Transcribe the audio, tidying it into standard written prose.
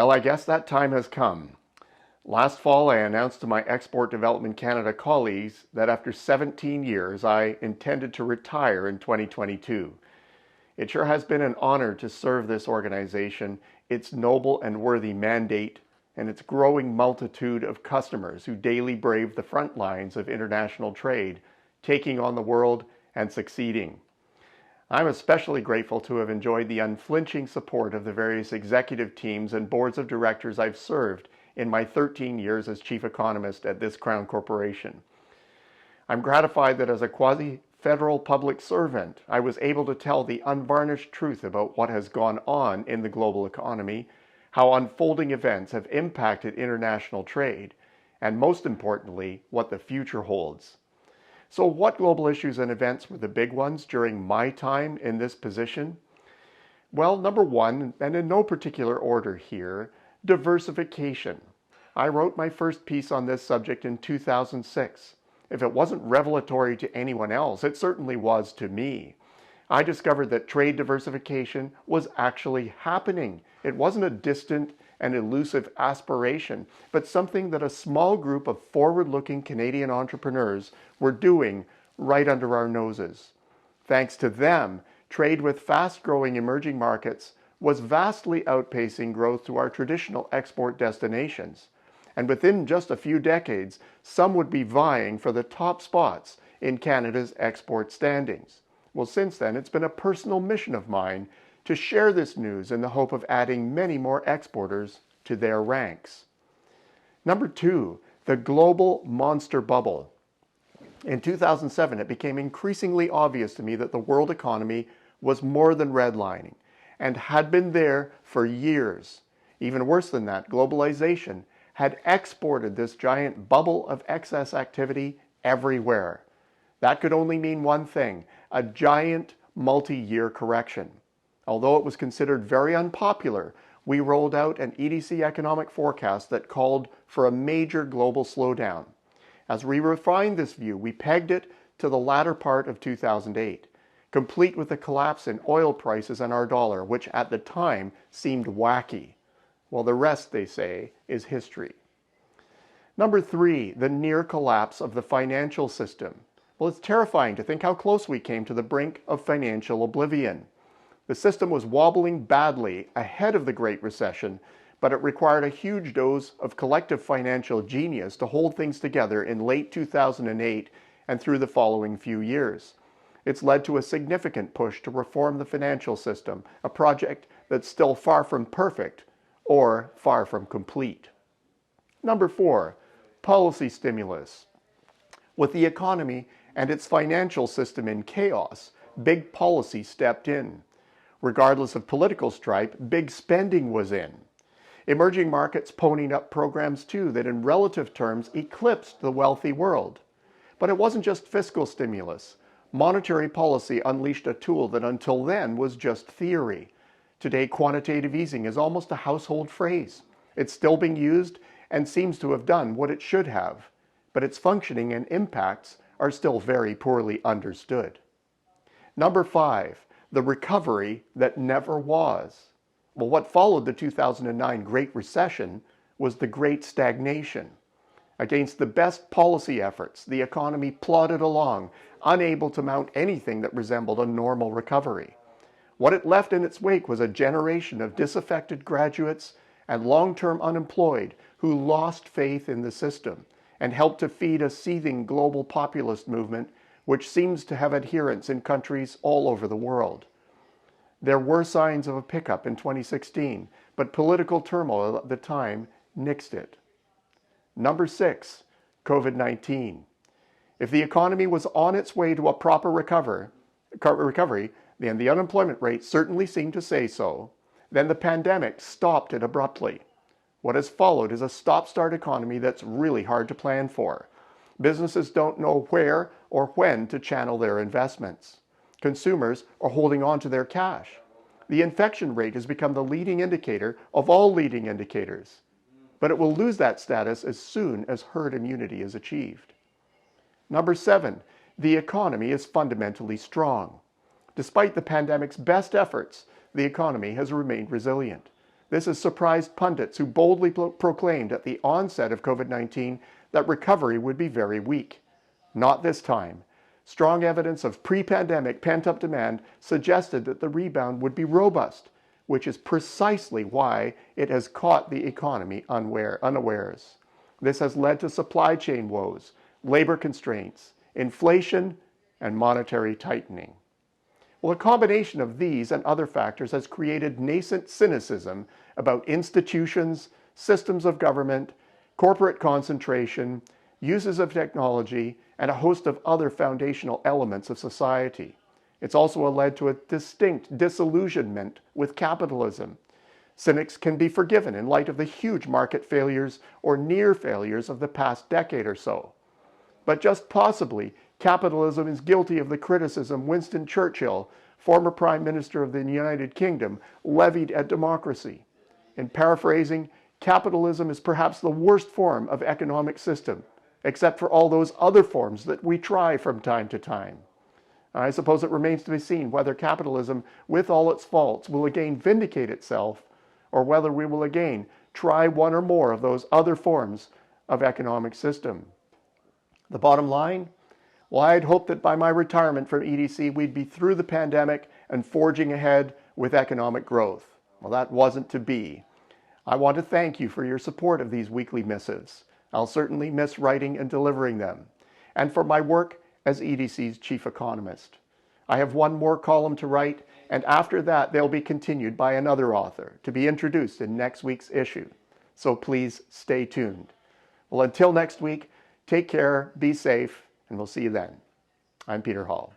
Well, I guess that time has come. Last fall, I announced to my Export Development Canada colleagues that after 17 years, I intended to retire in 2022. It sure has been an honor to serve this organization, its noble and worthy mandate, and its growing multitude of customers who daily brave the front lines of international trade, taking on the world and succeeding. I'm especially grateful to have enjoyed the unflinching support of the various executive teams and boards of directors I've served in my 13 years as chief economist at this Crown Corporation. I'm gratified that as a quasi-federal public servant, I was able to tell the unvarnished truth about what has gone on in the global economy, how unfolding events have impacted international trade, and most importantly, what the future holds. So what global issues and events were the big ones during my time in this position? Well, number one, and in no particular order here, diversification. I wrote my first piece on this subject in 2006. If it wasn't revelatory to anyone else, it certainly was to me. I discovered that trade diversification was actually happening. It wasn't a distant and elusive aspiration, but something that a small group of forward-looking Canadian entrepreneurs were doing right under our noses. Thanks to them, trade with fast-growing emerging markets was vastly outpacing growth to our traditional export destinations. And within just a few decades, some would be vying for the top spots in Canada's export standings. Well, since then, it's been a personal mission of mine to share this news in the hope of adding many more exporters to their ranks. Number two, the global monster bubble. In 2007, it became increasingly obvious to me that the world economy was more than redlining and had been there for years. Even worse than that, globalization had exported this giant bubble of excess activity everywhere. That could only mean one thing, a giant multi-year correction. Although it was considered very unpopular, we rolled out an EDC economic forecast that called for a major global slowdown. As we refined this view, we pegged it to the latter part of 2008, complete with a collapse in oil prices and our dollar, which at the time seemed wacky. Well, the rest, they say, is history. Number three, the near collapse of the financial system. Well, it's terrifying to think how close we came to the brink of financial oblivion. The system was wobbling badly ahead of the Great Recession, but it required a huge dose of collective financial genius to hold things together in late 2008 and through the following few years. It's led to a significant push to reform the financial system, a project that's still far from perfect or far from complete. Number four, policy stimulus. With the economy and its financial system in chaos, big policy stepped in. Regardless of political stripe, big spending was in. Emerging markets ponied up programs too that in relative terms eclipsed the wealthy world. But it wasn't just fiscal stimulus. Monetary policy unleashed a tool that until then was just theory. Today, quantitative easing is almost a household phrase. It's still being used and seems to have done what it should have, but its functioning and impacts are still very poorly understood. Number five, the recovery that never was. Well, what followed the 2009 Great Recession was the Great Stagnation. Against the best policy efforts, the economy plodded along, unable to mount anything that resembled a normal recovery. What it left in its wake was a generation of disaffected graduates and long-term unemployed who lost faith in the system and helped to feed a seething global populist movement which seems to have adherents in countries all over the world. There were signs of a pickup in 2016, but political turmoil at the time nixed it. Number six, COVID-19. If the economy was on its way to a proper recovery, and the unemployment rate certainly seemed to say so, then the pandemic stopped it abruptly. What has followed is a stop-start economy that's really hard to plan for. Businesses don't know where or when to channel their investments. Consumers are holding on to their cash. The infection rate has become the leading indicator of all leading indicators, but it will lose that status as soon as herd immunity is achieved. Number seven, the economy is fundamentally strong. Despite the pandemic's best efforts, the economy has remained resilient. This has surprised pundits who boldly proclaimed at the onset of COVID-19 that recovery would be very weak. Not this time. Strong evidence of pre-pandemic pent-up demand suggested that the rebound would be robust, which is precisely why it has caught the economy unawares. This has led to supply chain woes, labor constraints, inflation, and monetary tightening. Well, a combination of these and other factors has created nascent cynicism about institutions, systems of government, corporate concentration, uses of technology, and a host of other foundational elements of society. It's also led to a distinct disillusionment with capitalism. Cynics can be forgiven in light of the huge market failures or near failures of the past decade or so. But just possibly, capitalism is guilty of the criticism Winston Churchill, former Prime Minister of the United Kingdom, levied at democracy. In paraphrasing, capitalism is perhaps the worst form of economic system, except for all those other forms that we try from time to time. I suppose it remains to be seen whether capitalism, with all its faults, will again vindicate itself, or whether we will again try one or more of those other forms of economic system. The bottom line? Well, I'd hoped that by my retirement from EDC, we'd be through the pandemic and forging ahead with economic growth. Well, that wasn't to be. I want to thank you for your support of these weekly missives. I'll certainly miss writing and delivering them, and for my work as EDC's chief economist. I have one more column to write, and after that they'll be continued by another author to be introduced in next week's issue. So please stay tuned. Well, until next week, take care, be safe, and we'll see you then. I'm Peter Hall.